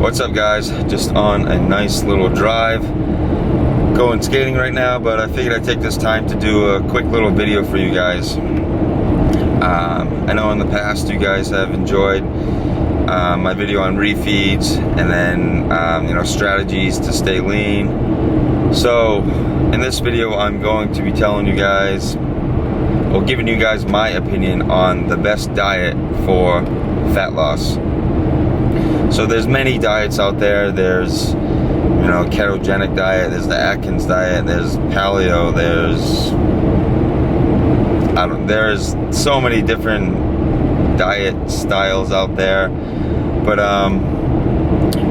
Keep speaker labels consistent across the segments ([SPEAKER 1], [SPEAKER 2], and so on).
[SPEAKER 1] What's up, guys? Just on a nice little drive, going skating right now, but I figured I'd take this time to do a quick little video for you guys. I know in the past you guys have enjoyed my video on refeeds and then strategies to stay lean. So in this video I'm going to be telling you guys, or giving you guys my opinion on the best diet for fat loss. So there's many diets out there. There's ketogenic diet, there's the Atkins diet, there's paleo, there's so many different diet styles out there. But I'm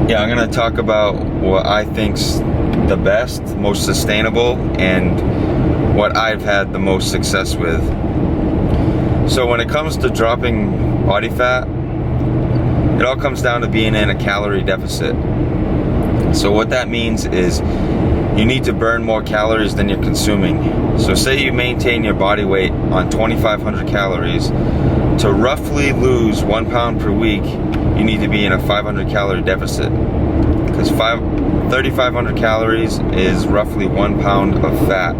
[SPEAKER 1] gonna talk about what I think's the best, most sustainable, and what I've had the most success with. So when it comes to dropping body fat, it all comes down to being in a calorie deficit. So what that means is you need to burn more calories than you're consuming. So say you maintain your body weight on 2,500 calories. To roughly lose 1 pound per week, you need to be in a 500 calorie deficit. Because 3,500 calories is roughly 1 pound of fat.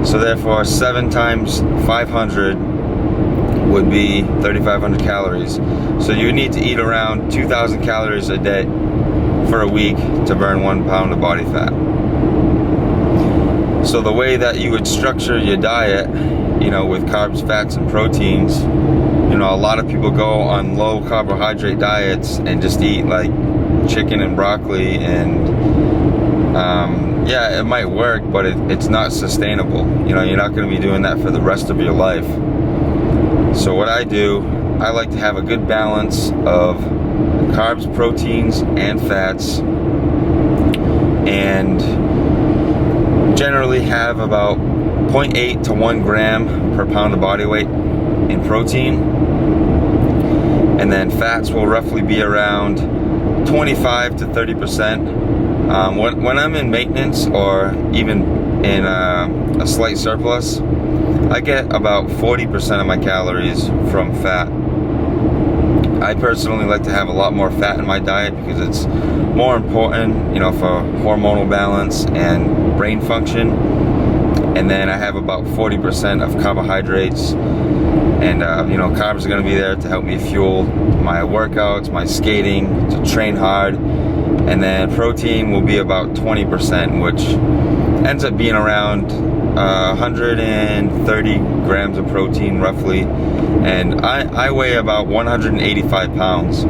[SPEAKER 1] So therefore 7 times 500 would be 3,500 calories. So you need to eat around 2,000 calories a day for a week to burn 1 pound of body fat. So the way that you would structure your diet, with carbs, fats, and proteins, a lot of people go on low carbohydrate diets and just eat like chicken and broccoli, and it might work, but it's not sustainable. You're not going to be doing that for the rest of your life. So what I do, I like to have a good balance of carbs, proteins, and fats, and generally have about 0.8 to 1 gram per pound of body weight in protein, and then fats will roughly be around 25 to 30%. When I'm in maintenance or even in a slight surplus, I get about 40% of my calories from fat. I personally like to have a lot more fat in my diet because it's more important, for hormonal balance and brain function. And then I have about 40% of carbohydrates, and carbs are going to be there to help me fuel my workouts, my skating, to train hard. And then protein will be about 20%, which ends up being around 130 grams of protein roughly, and I weigh about 185 pounds.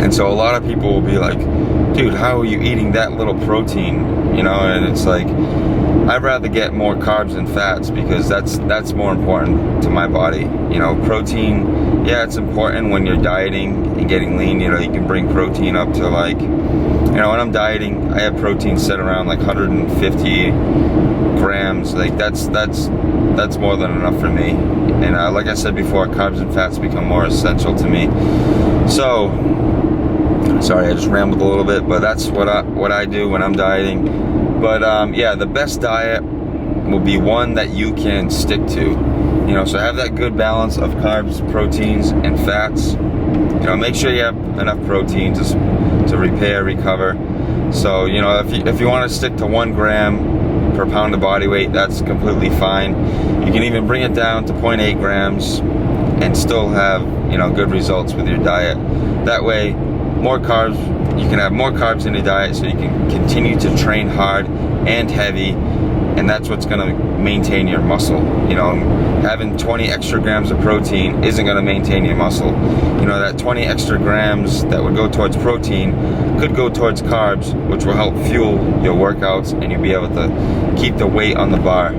[SPEAKER 1] And so a lot of people will be like, dude, how are you eating that little protein? And it's like, I'd rather get more carbs and fats because that's more important to my body. Protein, it's important when you're dieting and getting lean. You can bring protein up to like, when I'm dieting, I have protein set around like 150 grams. Like that's more than enough for me. And like I said before, carbs and fats become more essential to me. So sorry, I just rambled a little bit, but that's what I do when I'm dieting. But the best diet will be one that you can stick to. So have that good balance of carbs, proteins, and fats. Make sure you have enough protein to repair, recover. So if you want to stick to 1 gram per pound of body weight, that's completely fine. You can even bring it down to 0.8 grams and still have good results with your diet. That way, you can have more carbs in your diet, so you can continue to train hard and heavy, and that's what's going to maintain your muscle. Having 20 extra grams of protein isn't going to maintain your muscle. That 20 extra grams that would go towards protein could go towards carbs, which will help fuel your workouts, and you'll be able to keep the weight on the bar.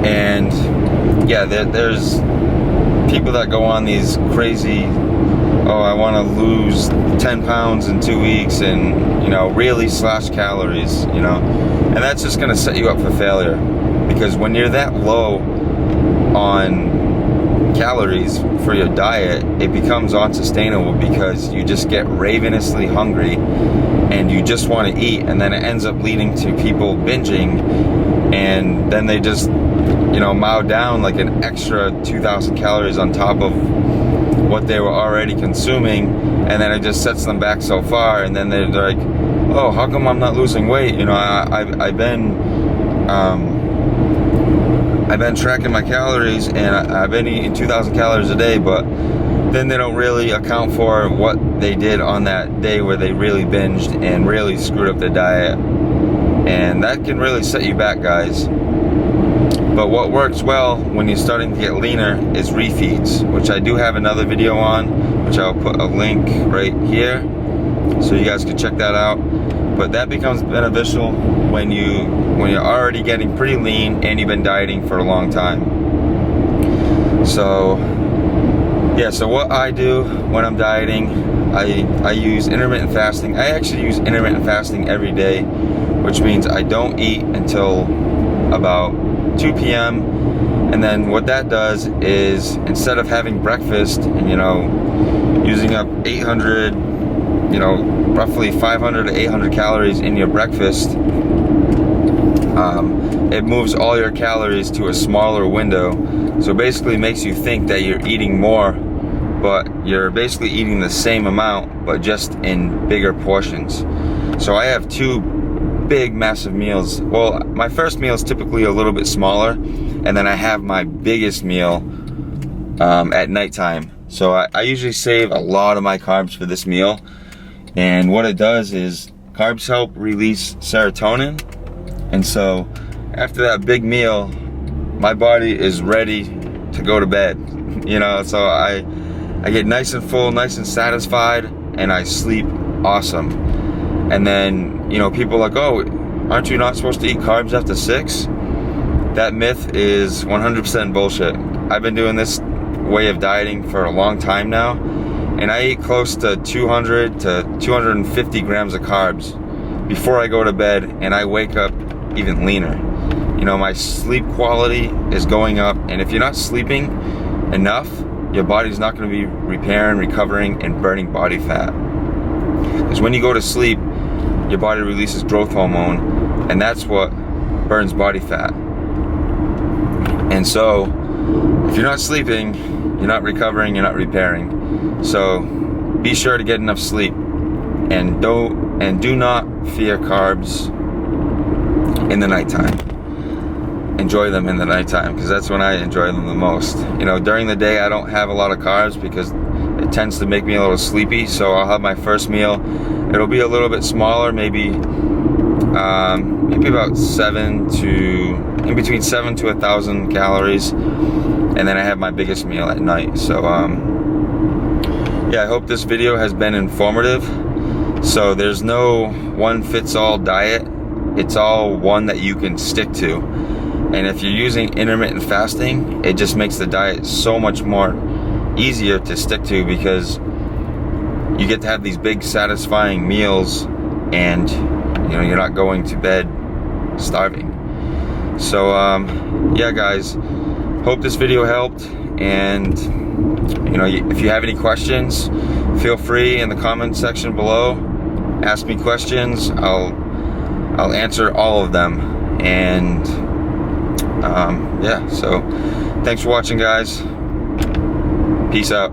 [SPEAKER 1] And there's people that go on these crazy, I want to lose 10 pounds in 2 weeks and really slash calories, and that's just going to set you up for failure, because when you're that low on calories for your diet, it becomes unsustainable because you just get ravenously hungry and you just want to eat, and then it ends up leading to people binging, and then they just mow down like an extra 2,000 calories on top of what they were already consuming, and then it just sets them back so far, and then they're like, oh, how come I'm not losing weight? You know, I've been tracking my calories, and I've been eating 2,000 calories a day, but then they don't really account for what they did on that day where they really binged and really screwed up their diet. And that can really set you back, guys. But what works well when you're starting to get leaner is refeeds, which I do have another video on, which I'll put a link right here so you guys can check that out. But that becomes beneficial when you're already getting pretty lean and you've been dieting for a long time. So yeah, so what I do when I'm dieting, I use intermittent fasting. I actually use intermittent fasting every day, which means I don't eat until about 2 p.m. And then what that does is, instead of having breakfast and, you know, using up 800, you know, roughly 500 to 800 calories in your breakfast, it moves all your calories to a smaller window. So basically makes you think that you're eating more, but you're basically eating the same amount, but just in bigger portions. So I have two big massive meals. Well, my first meal is typically a little bit smaller, and then I have my biggest meal at nighttime. So I usually save a lot of my carbs for this meal, and what it does is carbs help release serotonin, and so after that big meal my body is ready to go to bed, you know. So I get nice and full, nice and satisfied, and I sleep awesome. And then, you know, people are like, oh, aren't you not supposed to eat carbs after 6? That myth is 100% bullshit. I've been doing this way of dieting for a long time now, and I eat close to 200 to 250 grams of carbs before I go to bed, and I wake up even leaner. You know, my sleep quality is going up, and if you're not sleeping enough, your body's not going to be repairing, recovering, and burning body fat. Because when you go to sleep, your body releases growth hormone, and that's what burns body fat. And so if you're not sleeping, you're not recovering, you're not repairing. So be sure to get enough sleep, and do not fear carbs in the nighttime. Enjoy them in the nighttime, because that's when I enjoy them the most. You know, during the day I don't have a lot of carbs because it tends to make me a little sleepy. So I'll have my first meal, it'll be a little bit smaller, maybe about in between 7 to 1,000 calories, and then I have my biggest meal at night. So yeah, I hope this video has been informative. So there's no one fits all diet, it's all one that you can stick to. And if you're using intermittent fasting, it just makes the diet so much more easier to stick to, because you get to have these big satisfying meals, and you know, you're not going to bed starving. So yeah guys, hope this video helped, and you know, if you have any questions, feel free in the comment section below, ask me questions. I'll answer all of them. And yeah, so thanks for watching, guys. Peace out.